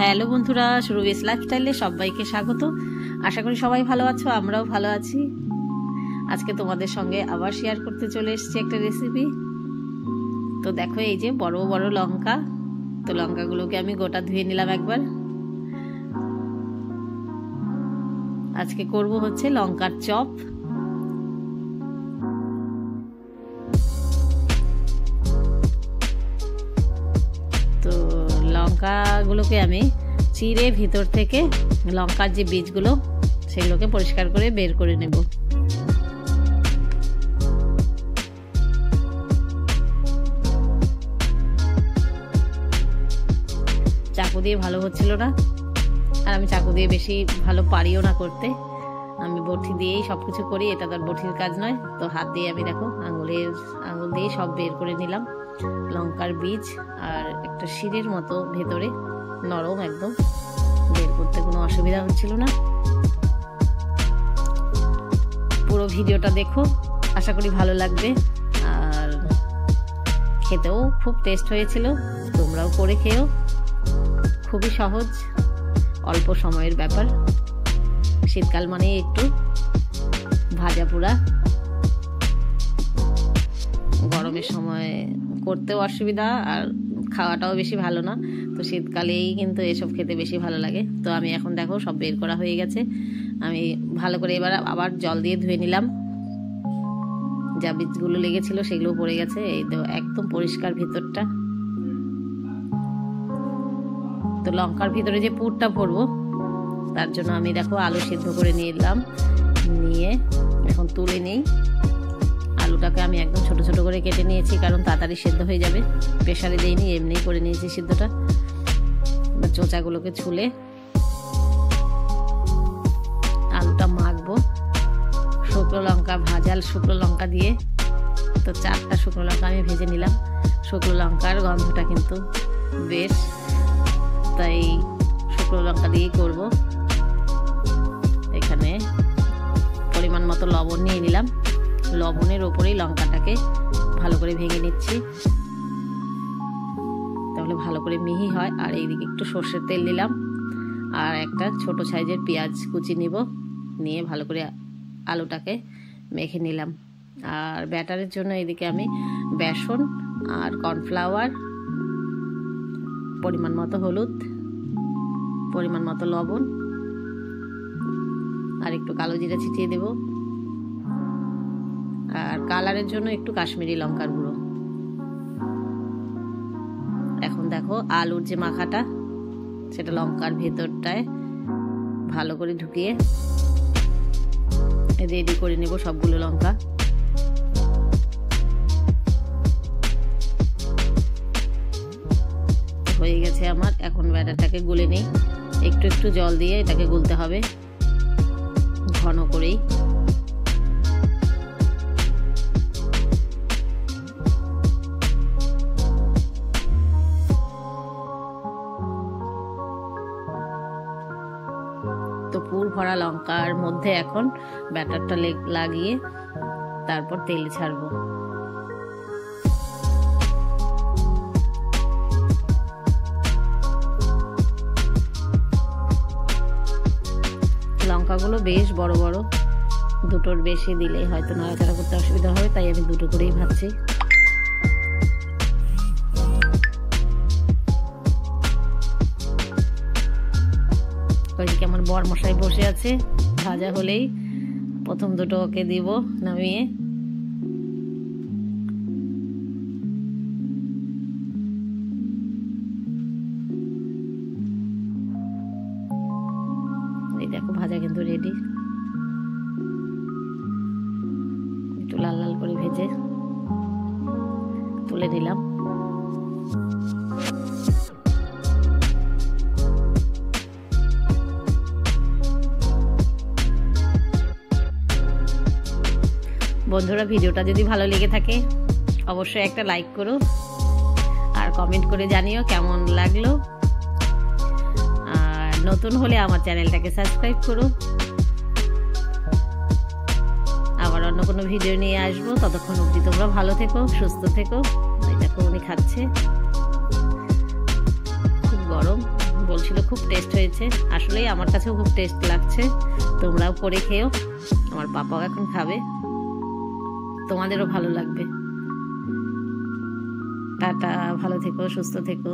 Hello বন্ধুরা, সুরভিস লাইফস্টাইলে সবাইকে স্বাগত। আশা করি সবাই ভালো আছো, আমরাও ভালো আছি। আজকে তোমাদের সঙ্গে আবার শেয়ার করতে চলে এসেছি একটা রেসিপি। তো দেখো, এই যে বড় বড় লঙ্কা, তো লঙ্কাগুলোকে আমি গোটা ধুয়ে নিলাম একবার। আজকে করব হচ্ছে লঙ্কার চপ। তো লঙ্কাগুলোকে আমি চিড়ে ভিতর থেকে লঙ্কার যে বীজগুলো সেগুলোকে পরিষ্কার করে বের করে নেব। চাকু দিয়ে ভালো হচ্ছিল না, আর আমি চাকু দিয়ে বেশি ভালো পারিও না করতে। আমি বটি দিয়েই সবকিছু করি, এটা তো বটির কাজ নয়। তো হাত দিয়ে আমি দেখো আঙুল দিয়ে সব বের করে নিলাম। লঙ্কার বীজ আর একটা শিরের মতো ভেতরে নরম, একদম বের করতে কোনো অসুবিধা হচ্ছিল না। পুরো ভিডিওটা দেখো, আশা করি ভালো লাগবে। আর খেতেও খুব টেস্ট হয়েছিল, তোমরাও করে খেও। খুবই সহজ, অল্প সময়ের ব্যাপার। শীতকাল মানে একটু ভাজা পোড়া, গরমের সময় করতেও অসুবিধা আর খাওয়াটাও বেশি ভালো না। তো শীতকালেই কিন্তু এসব খেতে বেশি ভালো লাগে। তো আমি এখন দেখো সব বের করা হয়ে গেছে। আমি ভালো করে এবার আবার জল দিয়ে ধুয়ে নিলাম। যা বীজগুলো লেগেছিল সেগুলো পড়ে গেছে, এই তো একদম পরিষ্কার ভিতরটা। তো লঙ্কার ভিতরে যে পুরটা ভরবো তার জন্য আমি দেখো আলু সিদ্ধ করে নিলাম। নিয়ে এখন তুলে নেই। আলুটাকে আমি একদম ছোট ছোট করে কেটে নিয়েছি, কারণ তাড়াতাড়ি সিদ্ধ হয়ে যাবে। প্রেসারে দেইনি, এমনিই করে নিয়েছি সিদ্ধটা। এবার চোচাগুলোকে ছুলে আলুটা মাখবো। শুকনো লঙ্কা, ভাজা শুকনো লঙ্কা দিয়ে, তো 4টা শুকনো লঙ্কা আমি ভেজে নিলাম। শুকনো লঙ্কার গন্ধটা কিন্তু বেশ, তাই শুকনো লঙ্কা দিয়েই করবো। এখানে পরিমাণ মতো লবণ নিয়ে নিলাম। লবণের ওপরেই লঙ্কাটাকে ভালো করে ভেঙে নিচ্ছি, তাহলে ভালো করে মিহি হয়। আর এইদিকে একটু সর্ষের তেল দিলাম, আর একটা ছোট সাইজের পেঁয়াজ কুচি নিব। নিয়ে ভালো করে আলুটাকে মেখে নিলাম। আর ব্যাটারের জন্য এইদিকে আমি বেসন আর কর্নফ্লাওয়ার, পরিমাণ মতো হলুদ, পরিমাণ মতো লবণ, আর একটু কালো জিরা ছিটিয়ে দেব। আর কালারের জন্য একটু কাশ্মীরি লঙ্কার গুঁড়ো। এখন দেখো আলুর যে মাখাটা, সেটা লঙ্কার ভেতরটায় ভালো করে ঢুকিয়ে রেডি করে নেব সবগুলো লঙ্কা। হয়ে গেছে আমার। এখন ব্যাটারটাকে গুলে নেই। একটু একটু জল দিয়ে এটাকে গুলতে হবে ঘন করেই। তো পুর ভরা লঙ্কার মধ্যে এখন ব্যাটারটা লাগিয়ে তারপর তেলে ছাড়বো। লঙ্কাগুলো বেশ বড় বড়, দুটোর বেশি দিলেই হয়তো নাড়াচাড়া করতে অসুবিধা হবে, তাই আমি দুটো করেই ভাজছি। ওইদিকে আমার বর মশাই বসে আছে। ভাজা হলেই প্রথম দুটো ওকে দিব নামিয়ে। এই দেখো ভাজা কিন্তু রেডি। একটু লাল লাল করে ভেজে তুলে নিলাম। বন্ধুরা, ভিডিওটা যদি ভালো লেগে থাকে অবশ্যই একটা লাইক করো, আর কমেন্ট করে জানিও কেমন লাগলো। আর নতুন হলে আমার চ্যানেলটাকে সাবস্ক্রাইব করো। আবার অন্য কোনো ভিডিও নিয়ে আসবো। ততক্ষণ অবধি তোমরা ভালো থেকো, সুস্থ থেকো। দেখো উনি খাচ্ছে, খুব গরম, বলছি বলছিল খুব টেস্ট হয়েছে। আসলেই আমার কাছেও খুব টেস্ট লাগছে। তোমরাও করে খেও, আমার পাপাও এখন খাবে, তোমাদেরও ভালো লাগবে। টাটা, ভালো থেকো, সুস্থ থেকো।